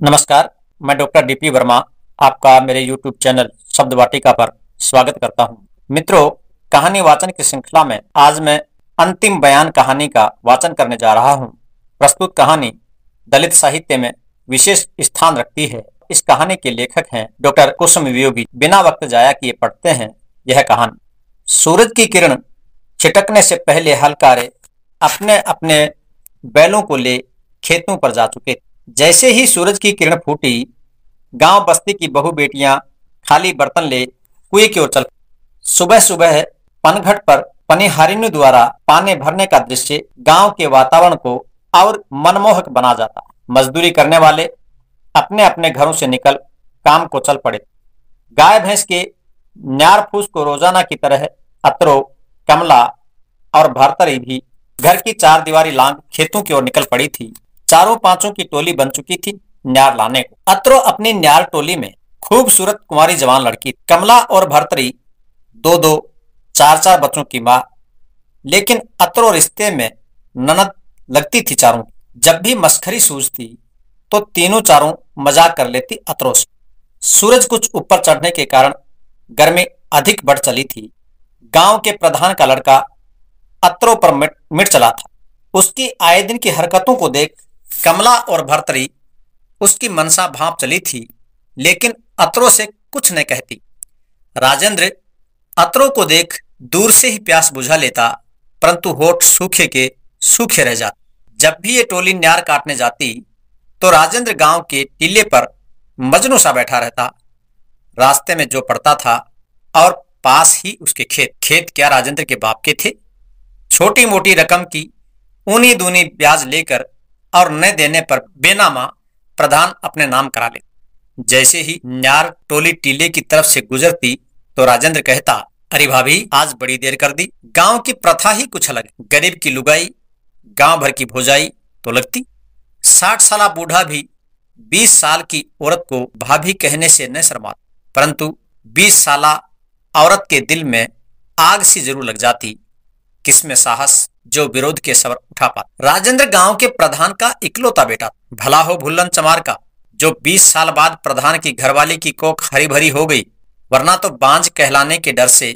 नमस्कार। मैं doctor DP Verma आपका मेरे YouTube चैनल शब्द वाटिका पर स्वागत करता हूं। मित्रों, कहानी वाचन की श्रृंखला में आज मैं अंतिम बयान कहानी का वाचन करने जा रहा हूं। प्रस्तुत कहानी दलित साहित्य में विशेष स्थान रखती है। इस कहानी के लेखक हैं डॉक्टर कुसुम वियोगी। बिना वक्त जाया किए पढ़ते हैं यह कहानी। सूरज की किरण छिटकने से पहले हलकारे अपने अपने बैलों को ले खेतों पर जा चुके थे। जैसे ही सूरज की किरण फूटी, गांव बस्ती की बहु बेटियां खाली बर्तन ले कुएं की ओर चल। सुबह सुबह पनघट पर पनिहारियों द्वारा पानी भरने का दृश्य गांव के वातावरण को और मनमोहक बना जाता। मजदूरी करने वाले अपने अपने घरों से निकल काम को चल पड़े। गाय भैंस के न्यार फूस को रोजाना की तरह अतरो, कमला और भरतरी भी घर की चार दीवारी लांग खेतों की ओर निकल पड़ी थी। चारों पांचों की टोली बन चुकी थी न्यार लाने को। अतरो अपनी न्यार टोली में खूबसूरत कुंवारी जवान लड़की। कमला और भरतरी दो दो चार चार बच्चों की माँ, लेकिन अतरो रिश्ते में ननद लगती थी चारों। जब भी मस्खरी सूझती तो तीनों चारों मजाक कर लेती अतरो से। सूरज कुछ ऊपर चढ़ने के कारण गर्मी अधिक बढ़ चली थी। गांव के प्रधान का लड़का अतरो पर मिट चला था। उसकी आए दिन की हरकतों को देख कमला और भरतरी उसकी मनसा भांप चली थी, लेकिन अतरो से कुछ न कहती। राजेंद्र अतरो को देख दूर से ही प्यास बुझा लेता, परंतु होठ सूखे के सूखे रह जाते। जब भी ये टोली न्यार काटने जाती तो राजेंद्र गांव के टीले पर मजनू सा बैठा रहता। रास्ते में जो पड़ता था और पास ही उसके खेत क्या राजेंद्र के बाप के थे। छोटी मोटी रकम की ऊनी दूनी ब्याज लेकर और न देने पर बेनामा प्रधान अपने नाम करा ले। जैसे ही न्यार टोली टीले की तरफ से गुजरती तो राजेंद्र कहता, अरे भाभी, आज बड़ी देर कर दी। गांव की प्रथा ही कुछ अलग। गरीब की लुगाई गांव भर की भोजाई तो लगती। 60 साल बूढ़ा भी 20 साल की औरत को भाभी कहने से न शर्मा, परंतु 20 साल औरत के दिल में आग सी जरूर लग जाती। किसमें साहस जो विरोध के सवर उठा पाता। राजेंद्र गांव के प्रधान का इकलौता बेटा, भला हो भुल्लन चमार का, जो 20 साल बाद प्रधान की घरवाली की कोख हरी भरी हो गई, वरना तो बांझ कहलाने के डर से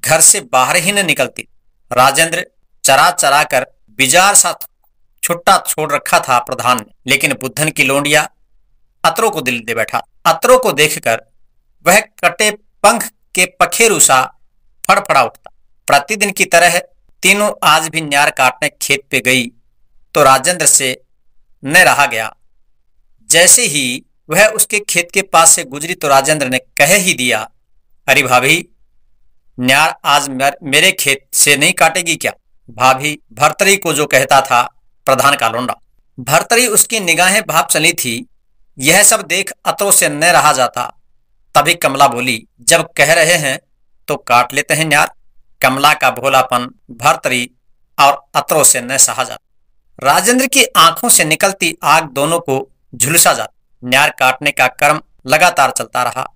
घर से बाहर ही न निकलती। राजेंद्र चरा चरा कर बिजार सा छुट्टा छोड़ रखा था प्रधान ने, लेकिन बुद्धन की लोंडिया अतरो को दिल दे बैठा। अतरो को देखकर वह कटे पंख के पखेरु सा फड़फड़ा उठता। प्रतिदिन की तरह तीनों आज भी न्यार काटने खेत पे गई तो राजेंद्र से न रहा गया। जैसे ही वह उसके खेत के पास से गुजरी तो राजेंद्र ने कह ही दिया, अरे भाभी, न्यार आज मेरे खेत से नहीं काटेगी क्या? भाभी भरतरी को जो कहता था प्रधान का लोंडा। भरतरी उसकी निगाहें भाप चली थी। यह सब देख अतरो से न रहा जाता। तभी कमला बोली, जब कह रहे हैं तो काट लेते हैं न्यार। कमला का भोलापन भरतरी और अतरो से न सहा जाता। राजेंद्र की आंखों से निकलती आग दोनों को झुलसा जाती। न्यार काटने का कर्म लगातार चलता रहा।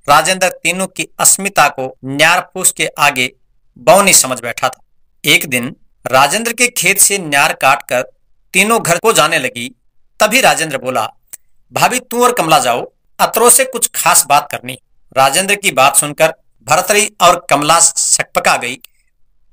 राजेंद्र तीनों की अस्मिता को न्यार फूस के आगे बौनी समझ बैठा था। एक दिन राजेंद्र के खेत से न्यार काट कर तीनों घर को जाने लगी। तभी राजेंद्र बोला, भाभी तू और कमला जाओ, अतरो से कुछ खास बात करनी। राजेंद्र की बात सुनकर भरतरी और कमला सकपका गई।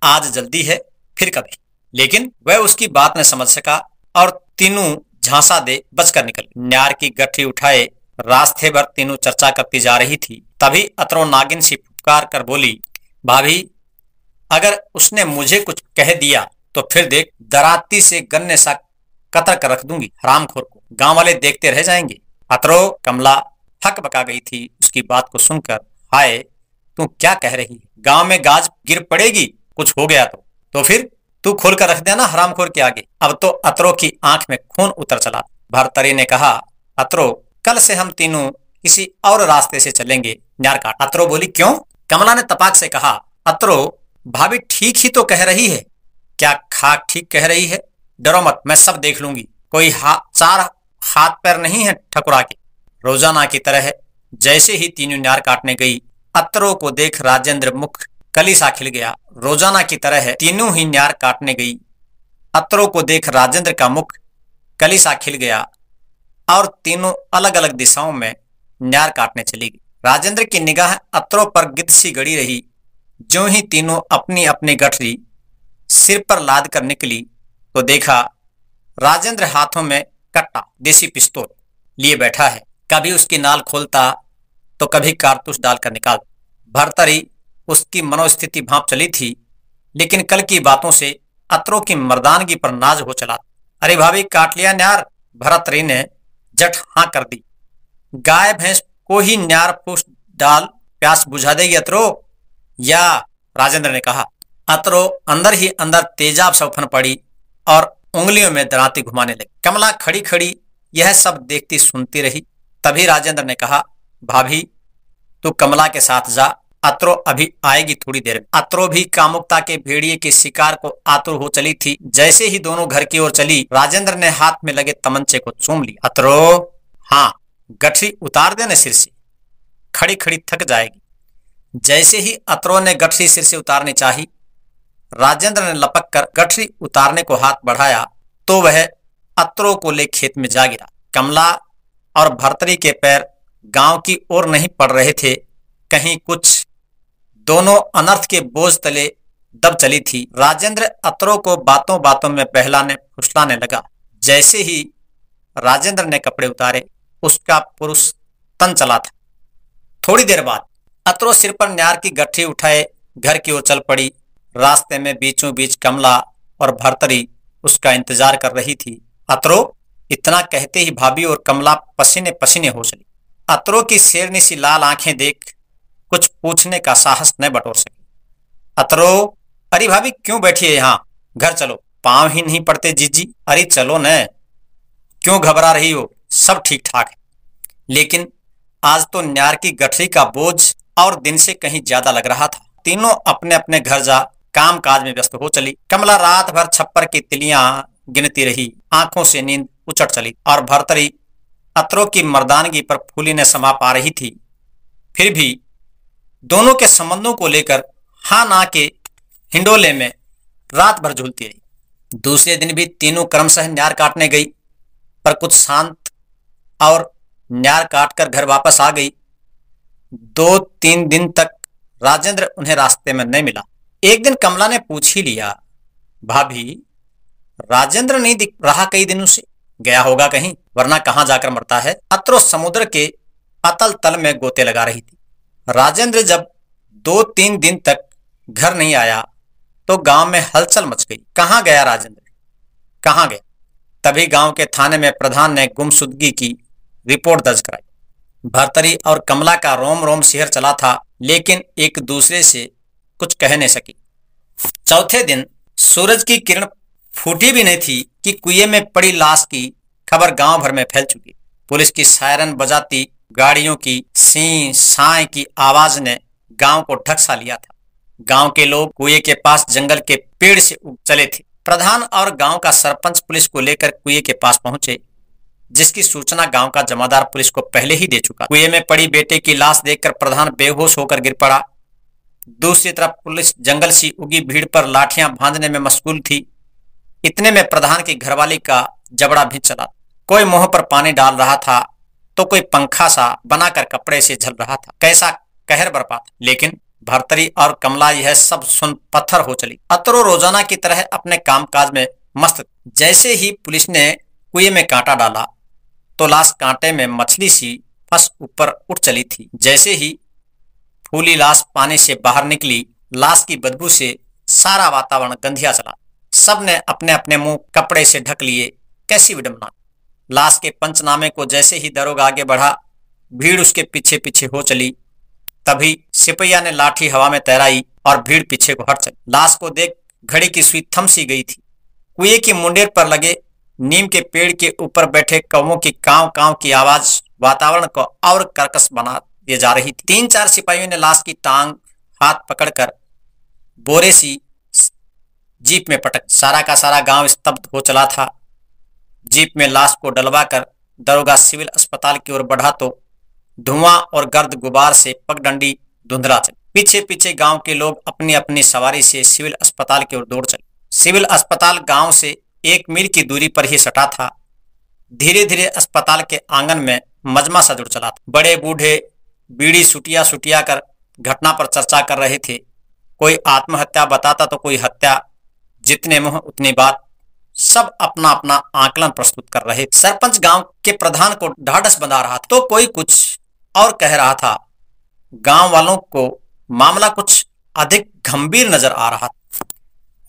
आज जल्दी है, फिर कभी। लेकिन वह उसकी बात न समझ सका और तीनों झांसा दे बचकर निकले। न्यार की गठरी उठाए रास्ते भर तीनों चर्चा करती जा रही थी। तभी अतरो नागिन सी पुकार कर बोली, भाभी, अगर उसने मुझे कुछ कह दिया तो फिर देख, दराती से गन्ने सा कतर कर रख दूंगी हरामखोर को। गांव वाले देखते रह जाएंगे। अतरो कमला हक बका गई थी उसकी बात को सुनकर। हाय, तू क्या कह रही है? गांव में गाज गिर पड़ेगी कुछ हो गया तो फिर तू खोल कर रख देना हरामखोर के आगे। अब तो अतरो की आंख में खून उतर चला। भरतरी ने कहा, अतरो, कल से हम तीनों किसी और रास्ते से चलेंगे न्यार काट। अतरो बोली, क्यों? कमला ने तपाक से कहा, अतरो, भाभी ठीक ही तो कह रही है। क्या खाक ठीक कह रही है? डरो मत, मैं सब देख लूंगी। कोई चार हाथ पैर नहीं है ठकुरा के। रोजाना की तरह जैसे ही तीनों न्यार काटने गई, अतरो को देख राजेंद्र मुख कली सा खिल गया। रोजाना की तरह तीनों ही न्यार काटने गई। अतरो को देख राजेंद्र का मुख कली सा खिल गया और तीनों अलग अलग दिशाओं में न्यार काटने चली गई। राजेंद्र की निगाह अत्रों पर गिद्ध सी गड़ी रही। ज्यों ही तीनों अपनी अपनी गठरी सिर पर लाद कर निकली तो देखा राजेंद्र हाथों में कट्टा देसी पिस्तौल लिए बैठा है। कभी उसकी नाल खोलता तो कभी कारतूस डालकर निकाल। भर्तरी उसकी मनोस्थिति भांप चली थी, लेकिन कल की बातों से अत्रों की मर्दानगी पर नाज हो चला। अरे भाभी, काट लिया न्यार? भर्तरी ने झट हाँ कर दी। गाय भैंस को ही न्यार फूस डाल प्यास बुझा देगी अत्रो? या? राजेंद्र ने कहा। अत्रो अंदर ही अंदर तेजाब से उफन पड़ी और उंगलियों में दराती घुमाने लगी। कमला खड़ी खड़ी यह सब देखती सुनती रही। तभी राजेंद्र ने कहा, भाभी तू कमला के साथ जा, अत्रो अभी आएगी थोड़ी देर में। अत्रो भी कामुकता के भेड़िए के शिकार को आतुर हो चली थी। जैसे ही दोनों घर की ओर चली, राजेंद्र ने हाथ में लगे तमंचे को चूम लिया। अत्रो, हाँ, गठरी उतार देने सिर से, खड़ी खड़ी थक जाएगी। जैसे ही अत्रो ने गठरी सिर से उतारनी चाही, राजेंद्र ने लपक कर गठरी उतारने को हाथ बढ़ाया तो वह अत्रो को ले खेत में जा गिरा। कमला और भर्तरी के पैर गांव की ओर नहीं पड़ रहे थे, कहीं कुछ। दोनों अनर्थ के बोझ तले दब चली थी। राजेंद्र अत्रो को बातों बातों में बहलाने फुसलाने लगा। जैसे ही राजेंद्र ने कपड़े उतारे, उसका पुरुष तन चला था। थोड़ी देर बाद अत्रो सिर पर न्यार की गठरी उठाए घर की ओर चल पड़ी। रास्ते में बीचों बीच कमला और भर्तरी उसका इंतजार कर रही थी। अत्रो, इतना कहते ही भाभी और कमला पसीने पसीने हो चली। अत्रो की शेरनी सी लाल आंखें देख कुछ पूछने का साहस न बटोर सकी। अत्रो, अरे भाभी क्यों बैठी है यहाँ? घर चलो। पांव ही नहीं पड़ते जीजी? अरे चलो न, क्यों घबरा रही हो? सब ठीक ठाक है, लेकिन आज तो न्यार की गठरी का बोझ और दिन से कहीं ज्यादा लग रहा था। तीनों अपने अपने घर जा काम काज में व्यस्त हो चली। कमला रात भर छप्पर की तिलियां गिनती रही, आंखों से नींद उचट चली। और भर्तरी अत्रो की मर्दानगी पर फूली ने समा पा रही थी। फिर भी दोनों के संबंधों को लेकर हाँ ना के हिंडोले में रात भर झूलती रही। दूसरे दिन भी तीनों क्रमशः न्यार काटने गई, पर कुछ शांत और न्यार काटकर घर वापस आ गई। 2-3 दिन तक राजेंद्र उन्हें रास्ते में नहीं मिला। एक दिन कमला ने पूछ ही लिया, भाभी राजेंद्र नहीं दिख रहा कई दिनों से, गया होगा कहीं, वरना कहां जाकर मरता है। अत्रो समुद्र के अतल तल में गोते लगा रही थी। राजेंद्र जब 2-3 दिन तक घर नहीं आया तो गांव में हलचल मच गई। कहां गया राजेंद्र, कहां गया? तभी गांव के थाने में प्रधान ने गुमशुदगी की रिपोर्ट दर्ज कराई। भर्तरी और कमला का रोम रोम सिहर चला था, लेकिन एक दूसरे से कुछ कह नहीं सकी। चौथे दिन सूरज की किरण फूटी भी नहीं थी कि कुएं में पड़ी लाश की खबर गांव भर में फैल चुकी। पुलिस की सायरन बजाती गाड़ियों की सी साए की आवाज ने गांव को ढक सा लिया था। गांव के लोग कुएं के पास जंगल के पेड़ से उग चले थे। प्रधान और गांव का सरपंच पुलिस को लेकर कुएं के पास पहुंचे, जिसकी सूचना गांव का जमादार पुलिस को पहले ही दे चुका। कुएं में पड़ी बेटे की लाश देखकर प्रधान बेहोश होकर गिर पड़ा। दूसरी तरफ पुलिस जंगल सी उगी भीड़ पर लाठियां भांजने में मशगूल थी। इतने में प्रधान की घरवाली का जबड़ा भी चला। कोई मुंह पर पानी डाल रहा था तो कोई पंखा सा बनाकर कपड़े से झल रहा था। कैसा कहर बरपा था। लेकिन भर्तरी और कमला यह सब सुन पत्थर हो चली। अत्रो रोजाना की तरह अपने कामकाज में मस्त। जैसे ही पुलिस ने कुएं में कांटा डाला तो लाश कांटे में मछली सी फंस ऊपर उठ चली थी। जैसे ही फूली लाश पानी से बाहर निकली, लाश की बदबू से सारा वातावरण गंधिया चला। सब ने अपने अपने मुंह कपड़े से ढक लिए। कैसी विडंबना। लाश के पंचनामे को जैसे ही दरोगा आगे बढ़ा, भीड़ उसके पीछे पीछे हो चली। तभी सिपहिया ने लाठी हवा में तैराई और भीड़ पीछे को हट चली। लाश को देख घड़ी की सुई थम सी गई थी। कुएं की मुंडेर पर लगे नीम के पेड़ के ऊपर बैठे कौवों की कांव कांव की आवाज वातावरण को और कर्कश बना दिए जा रही थी। 3-4 सिपाहियों ने लाश की टांग हाथ पकड़कर बोरे सी जीप में पटक। सारा का सारा गांव स्तब्ध हो चला था। जीप में लाश को डलवाकर दरोगा सिविल अस्पताल की ओर बढ़ा तो धुआं और गर्द गुबार से पगडंडी धुंधला चली। पीछे पीछे गांव के लोग अपनी अपनी सवारी से सिविल अस्पताल की ओर दौड़ चले। सिविल अस्पताल गांव से 1 मील की दूरी पर ही सटा था। धीरे धीरे अस्पताल के आंगन में मजमा सा जुड़ चला था। बड़े बूढ़े बीड़ी सुटिया सुटिया कर घटना पर चर्चा कर रहे थे। कोई आत्महत्या बताता तो कोई हत्या, जितने मुंह उतनी बात। सब अपना अपना आकलन प्रस्तुत कर रहे। सरपंच गांव के प्रधान को ढाढ़स बंधा रहा तो कोई कुछ और कह रहा था। गांव वालों को मामला कुछ अधिक गंभीर नजर आ रहा।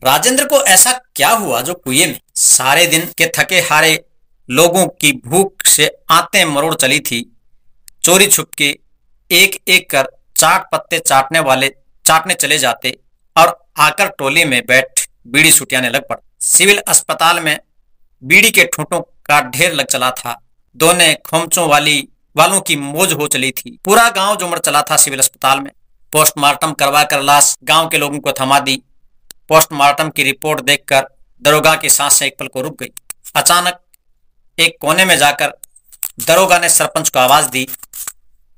राजेंद्र को ऐसा क्या हुआ जो कुएं में? सारे दिन के थके हारे लोगों की भूख से आंतें मरोड़ चली थी। चोरी छुपके एक एक कर चाट पत्ते चाटने चले जाते और आकर टोली में बैठ बीड़ी सुटियाने लग पड़ते। सिविल अस्पताल में बीड़ी के ठूंठों का ढेर लग चला था। दोनों खोमचों वालों की मौज हो चली थी। पूरा गांव जुमड़ चला था सिविल अस्पताल में। पोस्टमार्टम करवा कर लाश गांव के लोगों को थमा दी। पोस्टमार्टम की रिपोर्ट देखकर दरोगा की सांसें एक पल को रुक गई। अचानक एक कोने में जाकर दरोगा ने सरपंच को आवाज दी।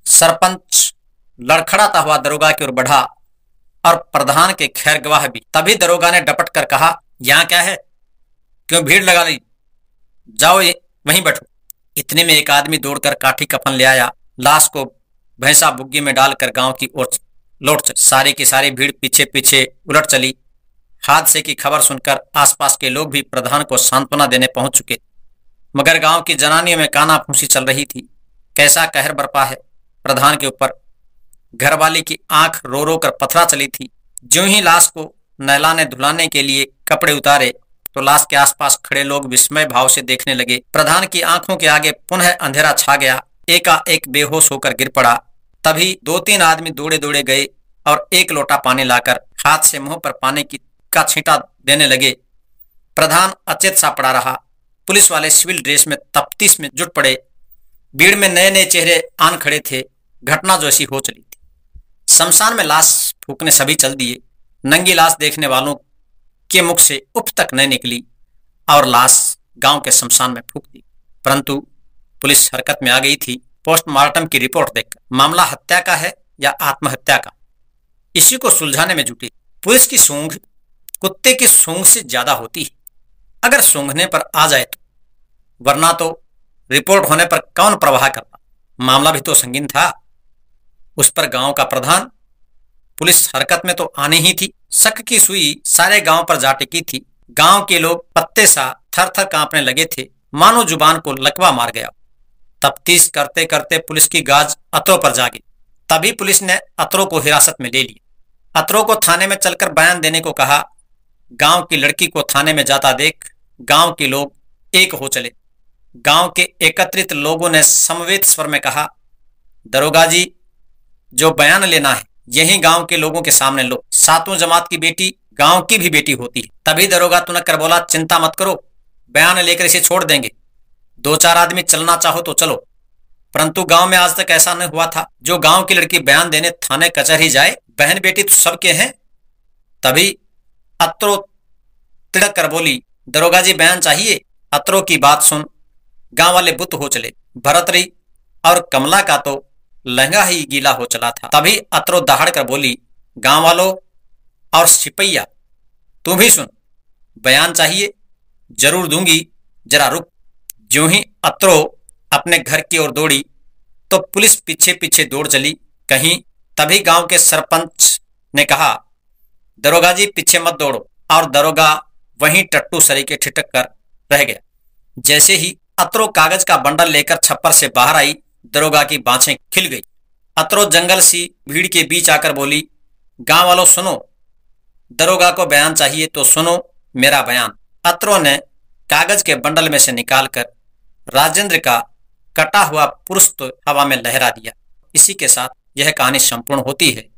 सरपंच लड़खड़ाता हुआ दरोगा की ओर बढ़ा और प्रधान के खैर गवाह भी। तभी दरोगा ने डपट कर कहा, यहाँ क्या है? क्यों भीड़ लगा ली? जाओ वहीं बैठो। इतने में एक आदमी दौड़कर काठी कफन ले आया। लाश को भैंसा बुग्गी में डालकर गांव की ओर लौट चली। सारी की सारी भीड़ पीछे पीछे उलट चली। हादसे की खबर सुनकर आसपास के लोग भी प्रधान को सांत्वना देने पहुंच चुके, मगर गांव की जनानियों में काना फूंसी चल रही थी। कैसा कहर बरपा है प्रधान के ऊपर। घरवाली की आंख रो रो कर पथरा चली थी। ज्यों ही लाश को नहलाने धुलाने के लिए कपड़े उतारे तो लाश के आसपास खड़े लोग विस्मय भाव से देखने लगे। प्रधान की आंखों के आगे पुनः अंधेरा छा गया। एकाएक बेहोश होकर गिर पड़ा। तभी 2-3 आदमी दौड़े दौड़े गए और एक लोटा पानी लाकर हाथ से मुंह पर पानी का छींटा देने लगे। प्रधान अचेत सा पड़ा रहा। पुलिस वाले सिविल ड्रेस में तफ्तीश में जुट पड़े। भीड़ में नए नए चेहरे आन खड़े थे। घटना जैसी हो चली थी। शमशान में लाश फूकने सभी चल दिए। नंगी लाश देखने वालों के मुख से उफ तक न निकली और लाश गांव के शमशान में फूक दी। परंतु पुलिस हरकत में आ गई थी। पोस्टमार्टम की रिपोर्ट देखकर मामला हत्या का है या आत्महत्या का, इसी को सुलझाने में जुटी। पुलिस की सूंघ कुत्ते की सूंघ से ज्यादा होती है, अगर सूंघने पर आ जाए तो, वरना तो रिपोर्ट होने पर कौन प्रवाह करता। मामला भी तो संगीन था। उस पर गांव का प्रधान। पुलिस हरकत में तो आनी ही थी। शक की सुई सारे गांव पर जा टिकी थी। गांव के लोग पत्ते सा थर थर कांपने लगे थे, मानो जुबान को लकवा मार गया। तफ्तीश करते करते पुलिस की गाज अतरों पर जागी। तभी पुलिस ने अतरों को हिरासत में ले लिया। अतरों को थाने में चलकर बयान देने को कहा। गांव की लड़की को थाने में जाता देख गांव के लोग एक हो चले। गांव के एकत्रित लोगों ने समवेत स्वर में कहा, दरोगा जी, जो बयान लेना है यही गांव के लोगों के सामने लो। 7वीं जमात की बेटी गांव की भी बेटी होती है। तभी दरोगा तुनक कर बोला, चिंता मत करो, बयान लेकर इसे छोड़ देंगे। 2-4 आदमी चलना चाहो तो चलो। परंतु गांव में आज तक ऐसा नहीं हुआ था जो गांव की लड़की बयान देने थाने कचहरी जाए। बहन बेटी तो सबके हैं। तभी अतरो तिड़क कर बोली, दरोगा जी बयान चाहिए। अतरो की बात सुन गांव वाले बुत हो चले। भरतरी और कमला का तो लहंगा ही गीला हो चला था। तभी अतरो दहाड़ कर बोली, गांव वालों और सिपैया, तू भी सुन, बयान चाहिए, जरूर दूंगी, जरा रुक। ज्यों ही अतरो अपने घर की ओर दौड़ी तो पुलिस पीछे पीछे दौड़ चली कहीं। तभी गांव के सरपंच ने कहा, दरोगा जी पीछे मत दौड़ो। और दरोगा वहीं टट्टू सरीके ठिठक कर रह गया। जैसे ही अतरो कागज का बंडल लेकर छप्पर से बाहर आई, दरोगा की बाँछें खिल गई। अतरो जंगल सी भीड़ के बीच आकर बोली, गांव वालों सुनो, दरोगा को बयान चाहिए तो सुनो मेरा बयान। अतरो ने कागज के बंडल में से निकालकर राजेंद्र का कटा हुआ पुरुष तो हवा में लहरा दिया। इसी के साथ यह कहानी संपूर्ण होती है।